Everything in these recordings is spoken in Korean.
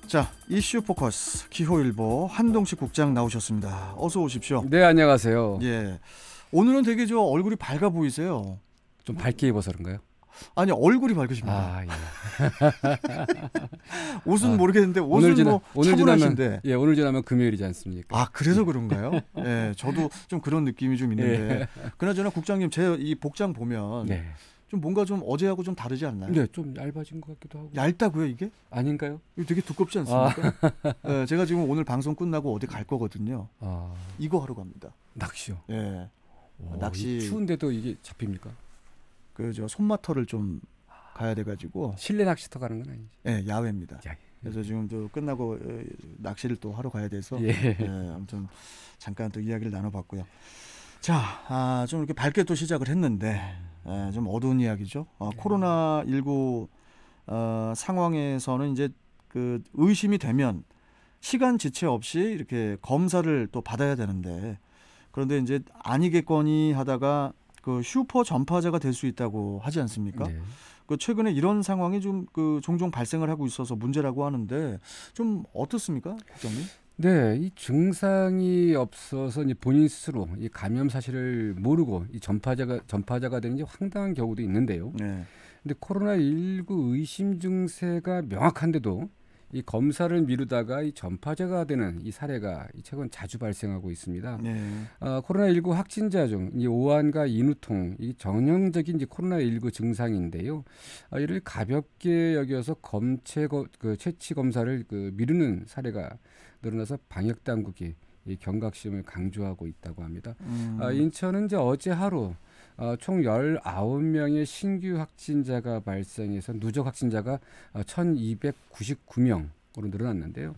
자, 이슈 포커스 기호일보 한동식 국장 나오셨습니다. 어서 오십시오. 네, 안녕하세요. 예, 오늘은 되게 저 얼굴이 밝아 보이세요. 좀 밝게 입어서 그런가요? 아니, 얼굴이 밝으십니다. 아, 예. 옷은 모르겠는데 옷은 오늘 차분하신데. 예, 오늘 지나면 금요일이지 않습니까? 아, 그래서 그런가요? 예, 저도 좀 그런 느낌이 좀 있는데. 그나저나 국장님, 제 이 복장 보면 네. 좀 뭔가 좀 어제하고 좀 다르지 않나요? 네, 좀 얇아진 것 같기도 하고. 얇다고요, 이게? 아닌가요? 이거 되게 두껍지 않습니까? 예, 제가 지금 오늘 방송 끝나고 어디 갈 거거든요. 이거 하러 갑니다. 낚시요? 예. 오, 낚시. 추운데도 이게 잡힙니까? 그 저 손마터를 좀 가야 돼가지고. 실내 낚시터 가는 건 아니죠? 예, 야외입니다. 야, 그래서 지금 또 끝나고 낚시를 또 하러 가야 돼서 예. 아무튼 잠깐 또 이야기를 나눠봤고요. 자, 좀 이렇게 밝게 또 시작을 했는데 좀 어두운 이야기죠. 코로나19 상황에서는 이제 그 의심이 되면 시간 지체 없이 이렇게 검사를 또 받아야 되는데, 그런데 이제 아니겠거니 하다가 그 슈퍼 전파자가 될 수 있다고 하지 않습니까? 네. 그 최근에 이런 상황이 좀 그 종종 발생을 하고 있어서 문제라고 하는데 좀 어떻습니까, 국장님? 네, 이 증상이 없어서 이제 본인 스스로 이 감염 사실을 모르고 이 전파자가 되는 게 황당한 경우도 있는데요. 네. 근데 코로나19 의심 증세가 명확한데도 이 검사를 미루다가 이 전파자가 되는 이 사례가 최근 자주 발생하고 있습니다. 네. 코로나19 확진자 중 이 오한과 인후통, 이 전형적인 이제 코로나19 증상인데요. 이를 가볍게 여겨서 채취 검사를 미루는 사례가 늘어나서 방역 당국이 이 경각심을 강조하고 있다고 합니다. 인천은 이제 어제 하루 총 19명의 신규 확진자가 발생해서 누적 확진자가 1,299명으로 늘어났는데요.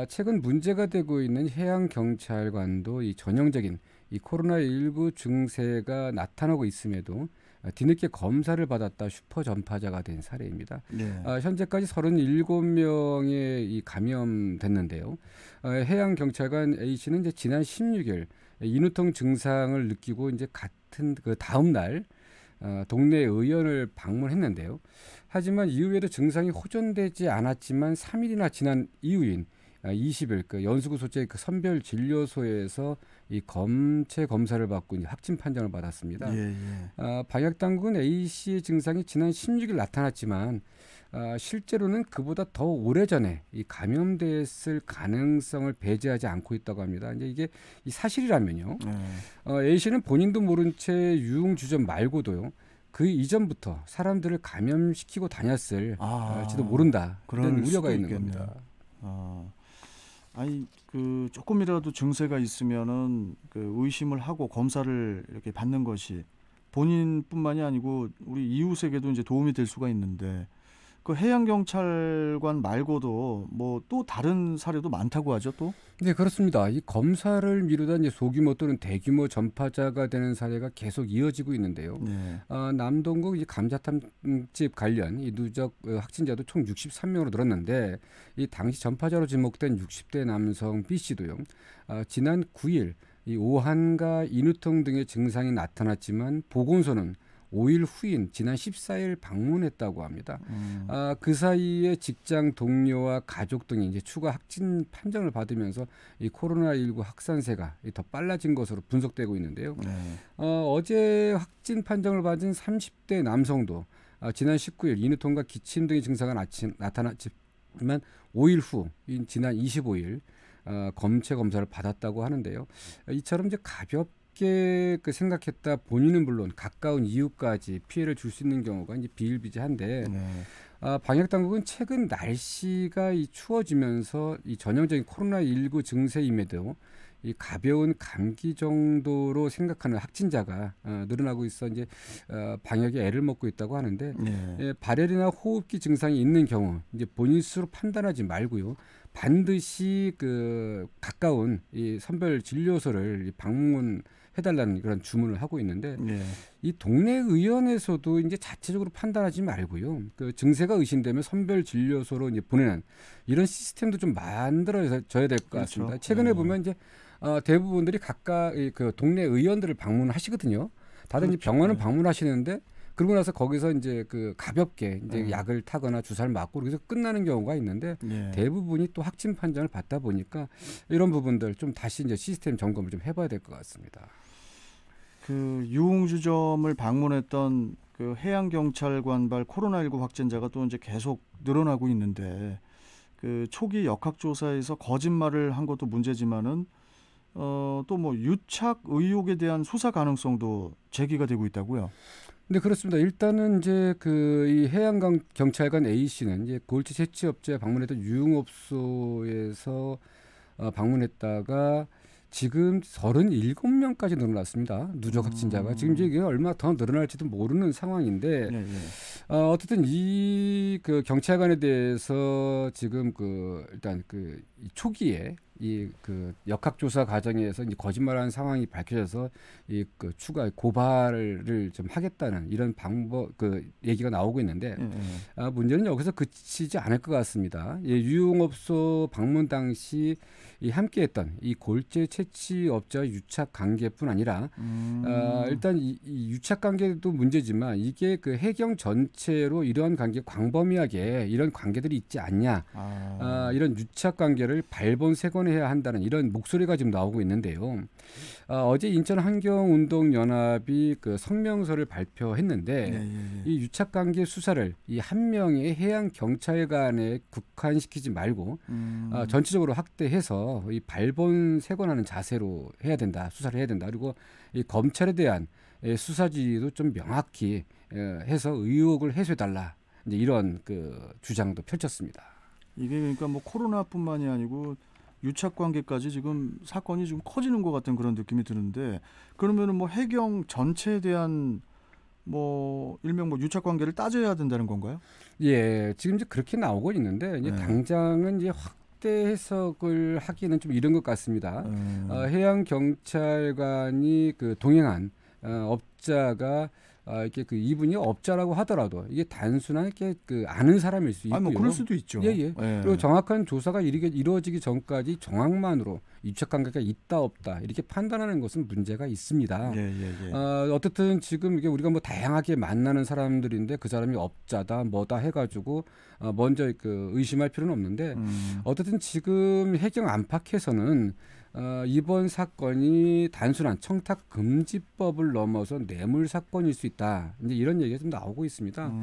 최근 문제가 되고 있는 해양경찰관도 이 전형적인 이 코로나19 증세가 나타나고 있음에도 뒤늦게 검사를 받았다 슈퍼 전파자가 된 사례입니다. 네. 현재까지 37명의 이 감염됐는데요. 해양경찰관 A씨는 이제 지난 16일 인후통 증상을 느끼고 이제 같은 그 다음 날 동네 의원을 방문했는데요. 하지만 이후에도 증상이 호전되지 않았지만 3일이나 지난 이후인 20일 그 연수구소재 그 선별진료소에서 이 검체 검사를 받고 이제 확진 판정을 받았습니다. 예. 방역 당국은 A 씨의 증상이 지난 16일 나타났지만 실제로는 그보다 더 오래전에 이 감염됐을 가능성을 배제하지 않고 있다고 합니다. 이제 이게 이 사실이라면요. A 씨는 본인도 모른 채 유흥주점 말고도요. 그 이전부터 사람들을 감염시키고 다녔을지도 모른다. 그런 우려가 있는 겁니다. 아니, 그 조금이라도 증세가 있으면은 그 의심을 하고 검사를 이렇게 받는 것이 본인뿐만이 아니고 우리 이웃에게도 이제 도움이 될 수가 있는데, 그 해양경찰관 말고도 뭐 또 다른 사례도 많다고 하죠, 또? 네, 그렇습니다. 이 검사를 미루다 이제 소규모 또는 대규모 전파자가 되는 사례가 계속 이어지고 있는데요. 네. 남동구 이 감자탕집 관련 이 누적 확진자도 총 63명으로 늘었는데, 이 당시 전파자로 지목된 60대 남성 B 씨도요. 지난 9일 이 오한과 인후통 등의 증상이 나타났지만 보건소는 5일 후인 지난 14일 방문했다고 합니다. 그 사이에 직장 동료와 가족 등이 이제 추가 확진 판정을 받으면서 이 코로나19 확산세가 더 빨라진 것으로 분석되고 있는데요. 어제 확진 판정을 받은 30대 남성도 지난 19일 인후통과 기침 등의 증상이 나타났지만 5일 후인 지난 25일 검체 검사를 받았다고 하는데요. 이처럼 이제 가볍게 그 생각했다 본인은 물론 가까운 이웃까지 피해를 줄 수 있는 경우가 이제 비일비재한데, 방역 당국은 최근 날씨가 추워지면서 이 전형적인 코로나19 증세임에도 이 가벼운 감기 정도로 생각하는 확진자가 늘어나고 있어 이제 방역에 애를 먹고 있다고 하는데, 발열이나 호흡기 증상이 있는 경우 이제 본인 스스로 판단하지 말고요. 반드시 그 가까운 이 선별 진료소를 방문해달라는 그런 주문을 하고 있는데, 이 동네 의원에서도 이제 자체적으로 판단하지 말고요. 그 증세가 의심되면 선별 진료소로 이제 보내는 이런 시스템도 좀 만들어져야 될 것 같습니다. 최근에 보면 이제 대부분들이 각각 그 동네 의원들을 방문하시거든요. 다들 이제 병원은 방문하시는데 그러고 나서 거기서 이제 그 가볍게 이제 네. 약을 타거나 주사를 맞고 그래서 끝나는 경우가 있는데 예. 대부분이 또 확진 판정을 받다 보니까 이런 부분들 좀 다시 이제 시스템 점검을 좀 해봐야 될 것 같습니다. 그 유흥주점을 방문했던 그 해양경찰관발 코로나19 확진자가 또 이제 계속 늘어나고 있는데 그 초기 역학조사에서 거짓말을 한 것도 문제지만은 또 뭐 유착 의혹에 대한 수사 가능성도 제기가 되고 있다고요. 네, 그렇습니다. 일단은 이제 그 이 해양 경찰관 A 씨는 이제 골치 채취업체 방문했던 유흥업소에서 방문했다가 지금 37명까지 늘어났습니다. 누적 확진자가 지금 이게 얼마 더 늘어날지도 모르는 상황인데 예, 예. 어쨌든 이 그 경찰관에 대해서 지금 그 일단 그 초기에 이 그 역학조사 과정에서 이제 거짓말하는 상황이 밝혀져서 이 그 추가 고발을 좀 하겠다는 이런 방법 그 얘기가 나오고 있는데 예, 예. 문제는 여기서 그치지 않을 것 같습니다. 예, 유흥업소 방문 당시 이 함께했던 이 골재 채취업자와 유착 관계뿐 아니라 일단 이 유착 관계도 문제지만 이게 그 해경 전체로 이러한 관계 광범위하게 이런 관계들이 있지 않냐 이런 유착 관계를 발본색원해야 한다는 이런 목소리가 지금 나오고 있는데요. 어제 인천환경운동연합이 그 성명서를 발표했는데 예, 예, 예. 이 유착 관계 수사를 이 한 명의 해양 경찰관에 국한시키지 말고 전체적으로 확대해서 이 발본색원하는 자세로 해야 된다. 수사를 해야 된다. 그리고 이 검찰에 대한 수사지도 좀 명확히 해서 의혹을 해소해달라. 이제 이런 그 주장도 펼쳤습니다. 이게 그러니까 뭐 코로나뿐만이 아니고 유착 관계까지 지금 사건이 좀 커지는 것 같은 그런 느낌이 드는데 그러면은 뭐 해경 전체에 대한 뭐 일명 뭐 유착 관계를 따져야 된다는 건가요? 예, 지금 이제 그렇게 나오고 있는데 이제 네. 당장은 이제 확대 해석을 하기는 좀 이른 것 같습니다. 해양 경찰관이 그 동행한 업자가 이렇게 그 이분이 업자라고 하더라도 이게 단순한 이렇게 그 아는 사람일 수 있고요. 아니 뭐 그럴 수도 있죠. 예, 예. 그리고 정확한 조사가 이루어지기 전까지 정황만으로 유착 관계가 있다 없다 이렇게 판단하는 것은 문제가 있습니다. 예, 예, 예. 어떻든 지금 이게 우리가 뭐 다양하게 만나는 사람들인데 그 사람이 업자다 뭐다 해가지고 먼저 그 의심할 필요는 없는데 어쨌든 지금 해경 안팎에서는 이번 사건이 단순한 청탁 금지법을 넘어서 뇌물 사건일 수 있다. 이제 이런 얘기가 좀 나오고 있습니다.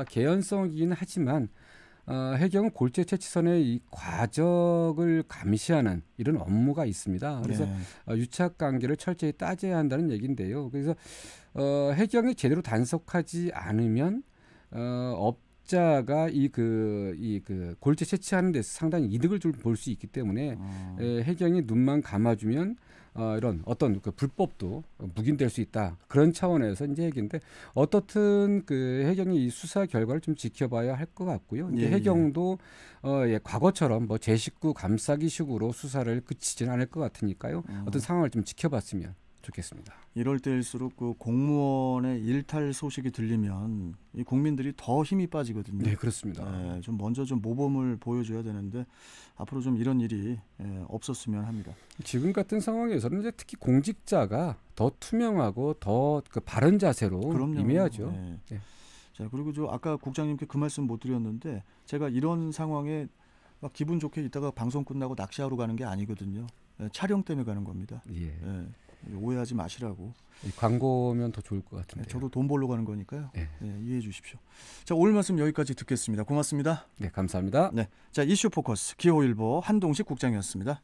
개연성이긴 하지만 해경은 골재 채취선의 이 과정을 감시하는 이런 업무가 있습니다. 그래서 유착 관계를 철저히 따져야 한다는 얘기인데요. 그래서 해경이 제대로 단속하지 않으면 업자가 이 골재 채취하는 데서 상당히 이득을 좀 볼 수 있기 때문에 해경이 눈만 감아주면 이런 어떤 그 불법도 묵인될 수 있다. 그런 차원에서 이제 얘기인데 어떻든 그 해경이 이 수사 결과를 좀 지켜봐야 할 것 같고요. 이제 해경도 과거처럼 뭐 제 식구 감싸기식으로 수사를 그치지는 않을 것 같으니까요. 어떤 상황을 좀 지켜봤으면 좋겠습니다. 이럴 때일수록 그 공무원의 일탈 소식이 들리면 이 국민들이 더 힘이 빠지거든요. 네, 그렇습니다. 좀 먼저 좀 모범을 보여줘야 되는데 앞으로 좀 이런 일이 없었으면 합니다. 지금 같은 상황에서는 이제 특히 공직자가 더 투명하고 더 그 바른 자세로 그럼요. 임해야죠. 네. 네. 자, 그리고 저 아까 국장님께 그 말씀 못 드렸는데 제가 이런 상황에 막 기분 좋게 있다가 방송 끝나고 낚시하러 가는 게 아니거든요. 촬영 때문에 가는 겁니다. 예. 오해하지 마시라고. 광고면 더 좋을 것 같은데. 저도 돈 벌러 가는 거니까요. 네. 이해해 주십시오. 자, 오늘 말씀 여기까지 듣겠습니다. 고맙습니다. 네, 감사합니다. 네, 자 이슈 포커스 기호일보 한동식 국장이었습니다.